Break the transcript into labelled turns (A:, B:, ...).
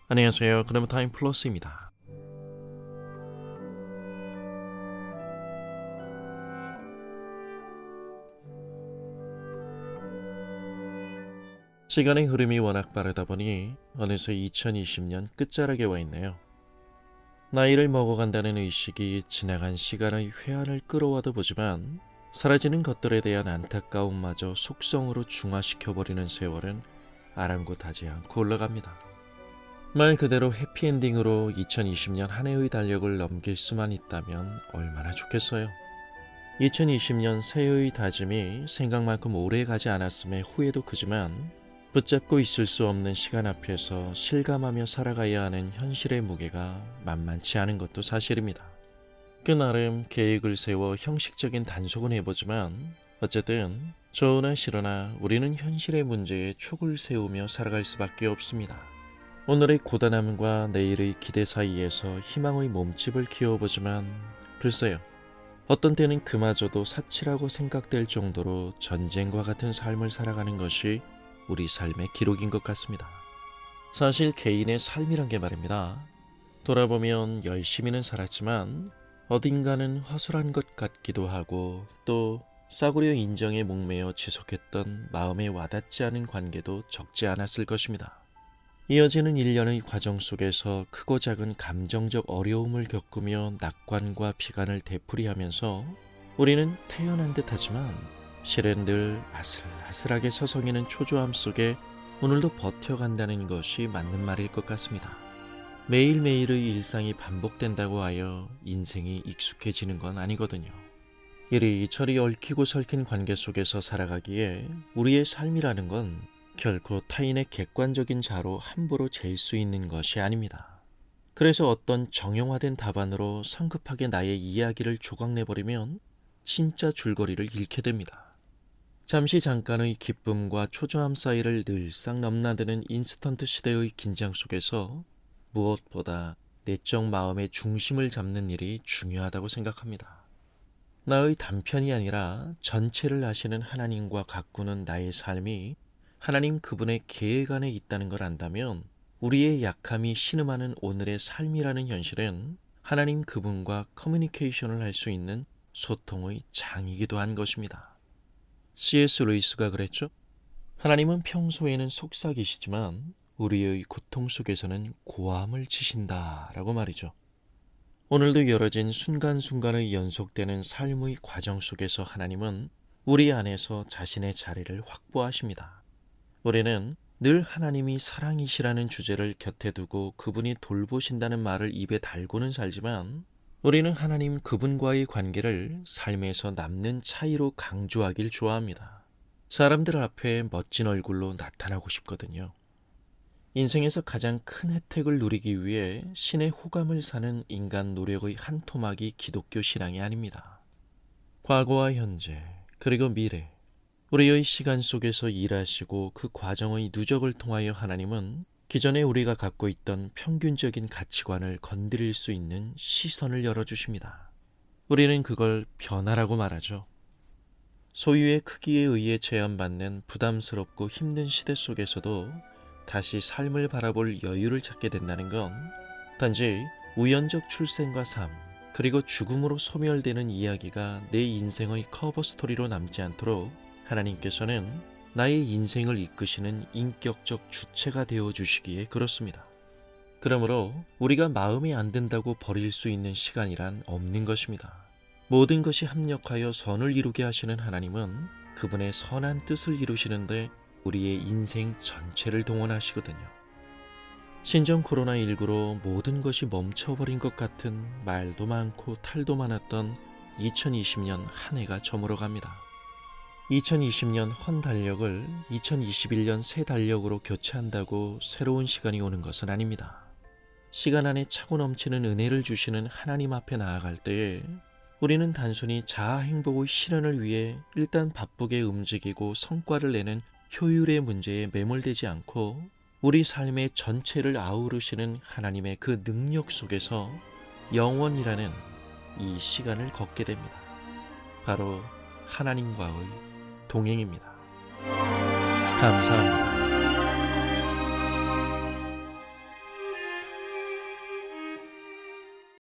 A: 안녕하세요. 그라마타임 플러스입니다. 시간의 흐름이 워낙 빠르다 보니 어느새 2020년 끝자락에 와 있네요. 나이를 먹어간다는 의식이 지나간 시간의 회한을 끌어와도 보지만 사라지는 것들에 대한 안타까움마저 속성으로 중화시켜버리는 세월은 아랑곳하지 않고 올라갑니다. 말 그대로 해피엔딩으로 2020년 한 해의 달력을 넘길 수만 있다면 얼마나 좋겠어요. 2020년 새해의 다짐이 생각만큼 오래 가지 않았음에 후회도 크지만 붙잡고 있을 수 없는 시간 앞에서 실감하며 살아가야 하는 현실의 무게가 만만치 않은 것도 사실입니다. 그 나름 계획을 세워 형식적인 단속은 해보지만 어쨌든 좋으나 싫으나 우리는 현실의 문제에 촉을 세우며 살아갈 수밖에 없습니다. 오늘의 고단함과 내일의 기대 사이에서 희망의 몸집을 키워보지만 글쎄요. 어떤 때는 그마저도 사치라고 생각될 정도로 전쟁과 같은 삶을 살아가는 것이 우리 삶의 기록인 것 같습니다. 사실 개인의 삶이란 게 말입니다. 돌아보면 열심히는 살았지만 어딘가는 허술한 것 같기도 하고 또 싸구려 인정에 목매어 지속했던 마음에 와닿지 않은 관계도 적지 않았을 것입니다. 이어지는 일련의 과정 속에서 크고 작은 감정적 어려움을 겪으며 낙관과 비관을 되풀이하면서 우리는 태어난 듯하지만 실은 늘 아슬아슬하게 서성이는 초조함 속에 오늘도 버텨간다는 것이 맞는 말일 것 같습니다. 매일매일의 일상이 반복된다고 하여 인생이 익숙해지는 건 아니거든요. 이리저리 얽히고 설킨 관계 속에서 살아가기에 우리의 삶이라는 건 결코 타인의 객관적인 자로 함부로 잴 수 있는 것이 아닙니다. 그래서 어떤 정형화된 답안으로 성급하게 나의 이야기를 조각내버리면 진짜 줄거리를 잃게 됩니다. 잠깐의 기쁨과 초조함 사이를 늘상 넘나드는 인스턴트 시대의 긴장 속에서 무엇보다 내적 마음의 중심을 잡는 일이 중요하다고 생각합니다. 나의 단편이 아니라 전체를 아시는 하나님과 가꾸는 나의 삶이 하나님 그분의 계획 안에 있다는 걸 안다면 우리의 약함이 신음하는 오늘의 삶이라는 현실은 하나님 그분과 커뮤니케이션을 할 수 있는 소통의 장이기도 한 것입니다. C.S. 루이스가 그랬죠. 하나님은 평소에는 속삭이시지만 우리의 고통 속에서는 고함을 치신다 라고 말이죠. 오늘도 열어진 순간순간의 연속되는 삶의 과정 속에서 하나님은 우리 안에서 자신의 자리를 확보하십니다. 우리는 늘 하나님이 사랑이시라는 주제를 곁에 두고 그분이 돌보신다는 말을 입에 달고는 살지만 우리는 하나님 그분과의 관계를 삶에서 남는 차이로 강조하길 좋아합니다. 사람들 앞에 멋진 얼굴로 나타나고 싶거든요. 인생에서 가장 큰 혜택을 누리기 위해 신의 호감을 사는 인간 노력의 한 토막이 기독교 신앙이 아닙니다. 과거와 현재 그리고 미래 우리의 시간 속에서 일하시고 그 과정의 누적을 통하여 하나님은 기존에 우리가 갖고 있던 평균적인 가치관을 건드릴 수 있는 시선을 열어주십니다. 우리는 그걸 변화라고 말하죠. 소유의 크기에 의해 제한받는 부담스럽고 힘든 시대 속에서도 다시 삶을 바라볼 여유를 찾게 된다는 건 단지 우연적 출생과 삶 그리고 죽음으로 소멸되는 이야기가 내 인생의 커버 스토리로 남지 않도록 하나님께서는 나의 인생을 이끄시는 인격적 주체가 되어주시기에 그렇습니다. 그러므로 우리가 마음에 안 든다고 버릴 수 있는 시간이란 없는 것입니다. 모든 것이 합력하여 선을 이루게 하시는 하나님은 그분의 선한 뜻을 이루시는데 우리의 인생 전체를 동원하시거든요. 신종 코로나19로 모든 것이 멈춰버린 것 같은 말도 많고 탈도 많았던 2020년 한 해가 저물어갑니다. 2020년 헌 달력을 2021년 새 달력으로 교체한다고 새로운 시간이 오는 것은 아닙니다. 시간 안에 차고 넘치는 은혜를 주시는 하나님 앞에 나아갈 때에 우리는 단순히 자아 행복의 실현을 위해 일단 바쁘게 움직이고 성과를 내는 효율의 문제에 매몰되지 않고 우리 삶의 전체를 아우르시는 하나님의 그 능력 속에서 영원이라는 이 시간을 걷게 됩니다. 바로 하나님과의 동행입니다. 감사합니다.